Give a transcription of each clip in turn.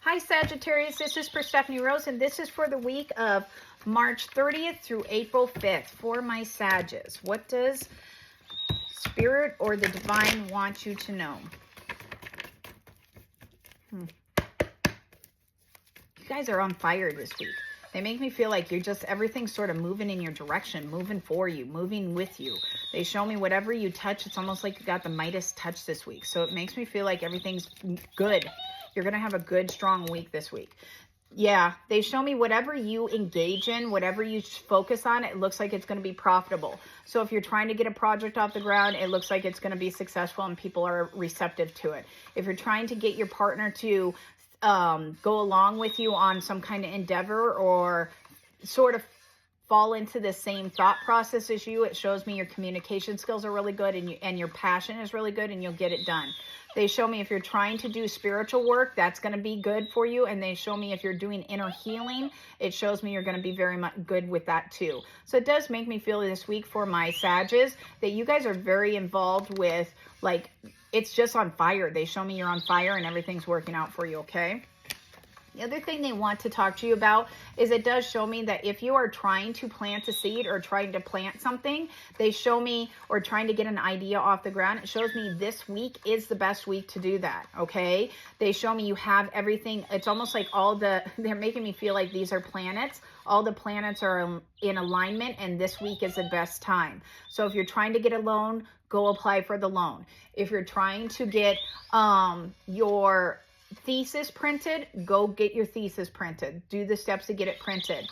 Hi Sagittarius, this is Perstephane Rose, and this is for the week of March 30th through April 5th for my Sages. What does Spirit or the Divine want you to know? You guys are on fire this week. They make me feel like you're just, everything's sort of moving in your direction, moving for you, moving with you. They show me whatever you touch, it's almost like you got the Midas touch this week. So it makes me feel like everything's good. You're going to have a good, strong week this week. Yeah, they show me whatever you engage in, whatever you focus on, it looks like it's going to be profitable. So if you're trying to get a project off the ground, it looks like it's going to be successful and people are receptive to it. If you're trying to get your partner to go along with you on some kind of endeavor or sort of fall into the same thought process as you, it shows me your communication skills are really good and your passion is really good and you'll get it done. They show me if you're trying to do spiritual work, that's going to be good for you. And they show me if you're doing inner healing, it shows me you're going to be very much good with that too. So it does make me feel this week for my Sages that you guys are very involved with, like, it's just on fire. They show me you're on fire and everything's working out for you, okay? The other thing they want to talk to you about is it does show me that if you are trying to plant a seed or trying to plant something, they show me, or trying to get an idea off the ground, it shows me this week is the best week to do that, okay? They show me you have everything. It's almost like they're making me feel like these are planets. All the planets are in alignment and this week is the best time. So if you're trying to get a loan, go apply for the loan. If you're trying to get your thesis printed, go get your thesis printed. Do the steps to get it printed.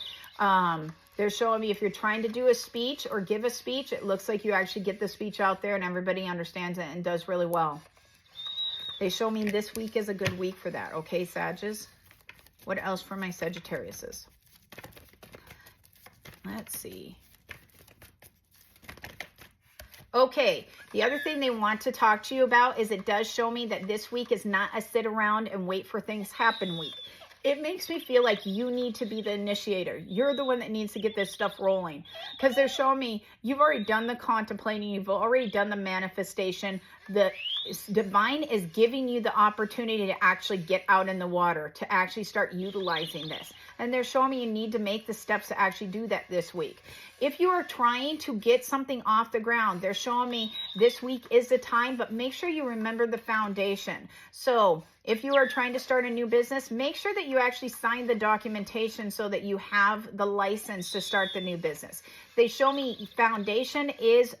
They're showing me if you're trying to do a speech or give a speech, it looks like you actually get the speech out there and everybody understands it and does really well. They show me this week is a good week for that. Okay, Sages? What else for my Sagittariuses? Let's see. Okay, the other thing they want to talk to you about is it does show me that this week is not a sit around and wait for things happen week. It makes me feel like you need to be the initiator. You're the one that needs to get this stuff rolling, because they're showing me you've already done the contemplating, you've already done the manifestation. The Divine is giving you the opportunity to actually get out in the water, to actually start utilizing this. And they're showing me you need to make the steps to actually do that this week. If you are trying to get something off the ground, they're showing me this week is the time, but make sure you remember the foundation. So if you are trying to start a new business, make sure that you actually sign the documentation so that you have the license to start the new business. They show me foundation is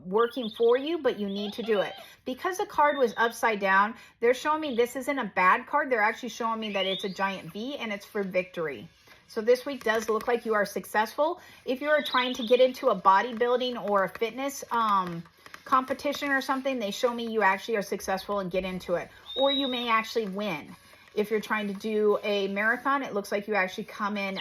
working for you, but you need to do it. Because the card was upside down, they're showing me this isn't a bad card. They're actually showing me that it's a giant V and it's for victory. So this week does look like you are successful. If you are trying to get into a bodybuilding or a fitness competition or something, they show me you actually are successful and get into it. Or you may actually win. If you're trying to do a marathon, it looks like you actually come in,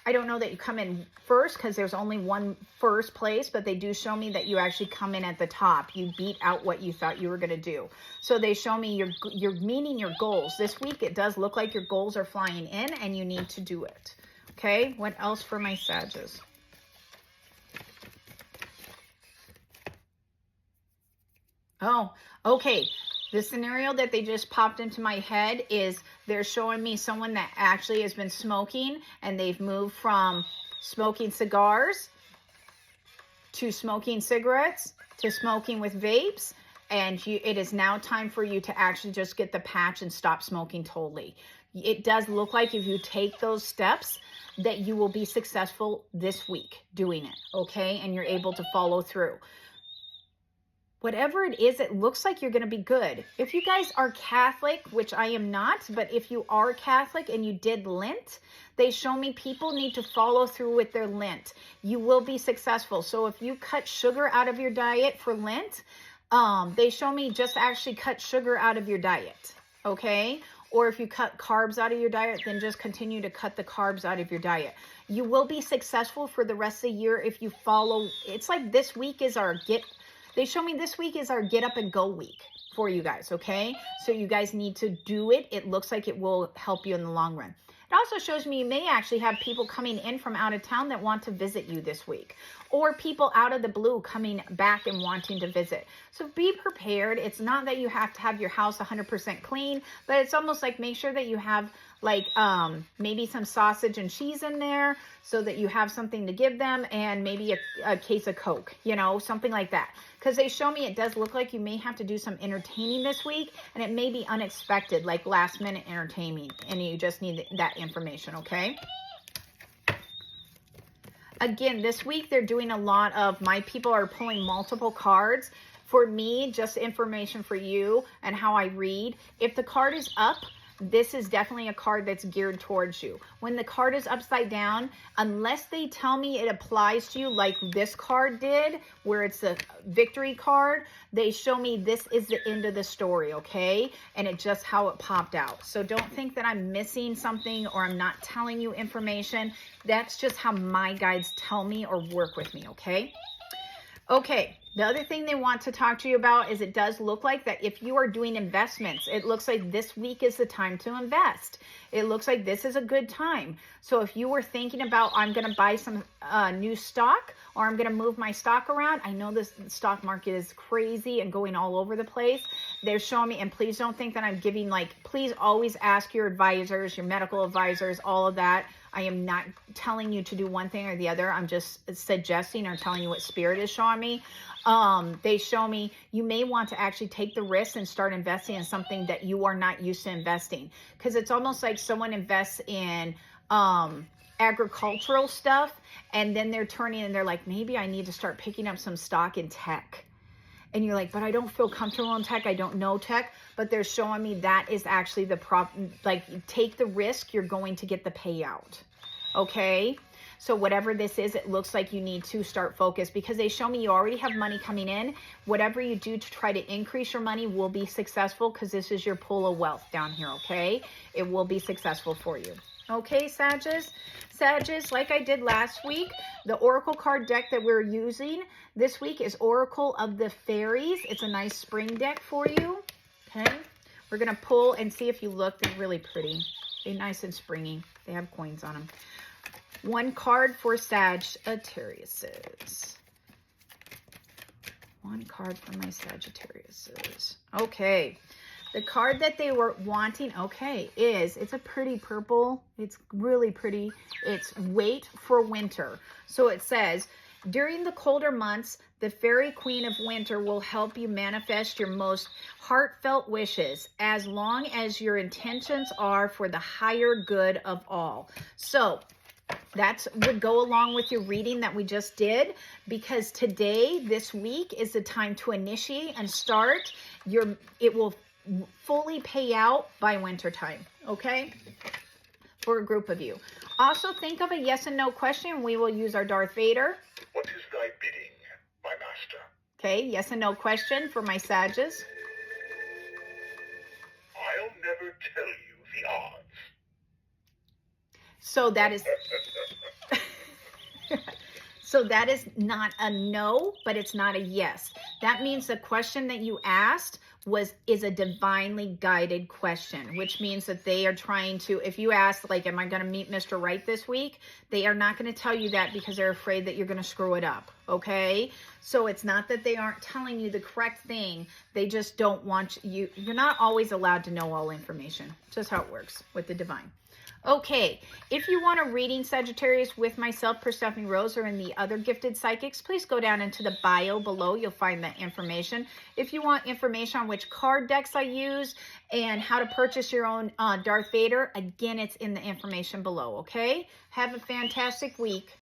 I don't know that you come in first because there's only one first place, but they do show me that you actually come in at the top. You beat out what you thought you were going to do. So they show me you're meeting your goals. This week, it does look like your goals are flying in and you need to do it. Okay, what else for my Sages? Oh, okay. The scenario that they just popped into my head is they're showing me someone that actually has been smoking and they've moved from smoking cigars to smoking cigarettes to smoking with vapes. And it is now time for you to actually just get the patch and stop smoking totally. It does look like if you take those steps that you will be successful this week doing it, okay? And you're able to follow through. Whatever it is, it looks like you're going to be good. If you guys are Catholic, which I am not, but if you are Catholic and you did Lent, they show me people need to follow through with their Lent. You will be successful. So if you cut sugar out of your diet for Lent, they show me just actually cut sugar out of your diet, okay? Or if you cut carbs out of your diet, then just continue to cut the carbs out of your diet. You will be successful for the rest of the year if you follow. It's like this week is they show me this week is our get up and go week for you guys, okay? So you guys need to do it. It looks like it will help you in the long run. It also shows me you may actually have people coming in from out of town that want to visit you this week, or people out of the blue coming back and wanting to visit. So be prepared. It's not that you have to have your house 100% clean, but it's almost like make sure that you have like maybe some sausage and cheese in there so that you have something to give them, and maybe a case of Coke, you know, something like that. Because they show me it does look like you may have to do some entertaining this week, and it may be unexpected, like last minute entertainment, and you just need that information, okay? Again, this week they're doing a lot of, my people are pulling multiple cards. For me, just information for you and how I read. If the card is up, this is definitely a card that's geared towards you. When the card is upside down, unless they tell me it applies to you like this card did, where it's a victory card, they show me this is the end of the story, okay? And it's just how it popped out. So don't think that I'm missing something or I'm not telling you information. That's just how my guides tell me or work with me, okay? Okay, the other thing they want to talk to you about is it does look like that if you are doing investments, it looks like this week is the time to invest. It looks like this is a good time. So if you were thinking about, I'm going to buy some new stock, or I'm going to move my stock around. I know this stock market is crazy and going all over the place. They're showing me, and please don't think that I'm giving like, please always ask your advisors, your medical advisors, all of that. I am not telling you to do one thing or the other. I'm just suggesting or telling you what spirit is showing me. They show me you may want to actually take the risk and start investing in something that you are not used to investing. Because it's almost like someone invests in agricultural stuff, and then they're turning and they're like, maybe I need to start picking up some stock in tech. And you're like, but I don't feel comfortable in tech. I don't know tech. But they're showing me that is actually the problem. Like, take the risk, you're going to get the payout. Okay? So whatever this is, it looks like you need to start focus, because they show me you already have money coming in. Whatever you do to try to increase your money will be successful, because this is your pool of wealth down here, okay? It will be successful for you. Okay, Sagittarius? Sagittarius, like I did last week, the Oracle card deck that we're using this week is Oracle of the Fairies. It's a nice spring deck for you, okay? We're going to pull and see if you look. They're really pretty. They're nice and springy. They have coins on them. One card for Sagittariuses. One card for my Sagittariuses. Okay. The card that they were wanting, okay, it's a pretty purple. It's really pretty. It's Wait for Winter. So it says, during the colder months, the Fairy Queen of Winter will help you manifest your most heartfelt wishes, as long as your intentions are for the higher good of all. So that would go along with your reading that we just did, because today, this week, is the time to initiate and start. It will fully pay out by winter time, okay? For a group of you. Also, think of a yes and no question. We will use our Darth Vader. What is thy bidding, my master? Okay, yes and no question for my Sages. I'll never tell you the odds. So that is... So that is not a no, but it's not a yes. That means the question that you asked is a divinely guided question, which means that they are trying to, if you ask, like, am I going to meet Mr. Right this week? They are not going to tell you that because they're afraid that you're going to screw it up, okay? So it's not that they aren't telling you the correct thing. They just don't want you. You're not always allowed to know all information. Just how it works with the divine. Okay, if you want a reading, Sagittarius, with myself, Perstephane Rose, or in the other gifted psychics, please go down into the bio below. You'll find that information. If you want information on which card decks I use and how to purchase your own Darth Vader, again, it's in the information below, okay? Have a fantastic week.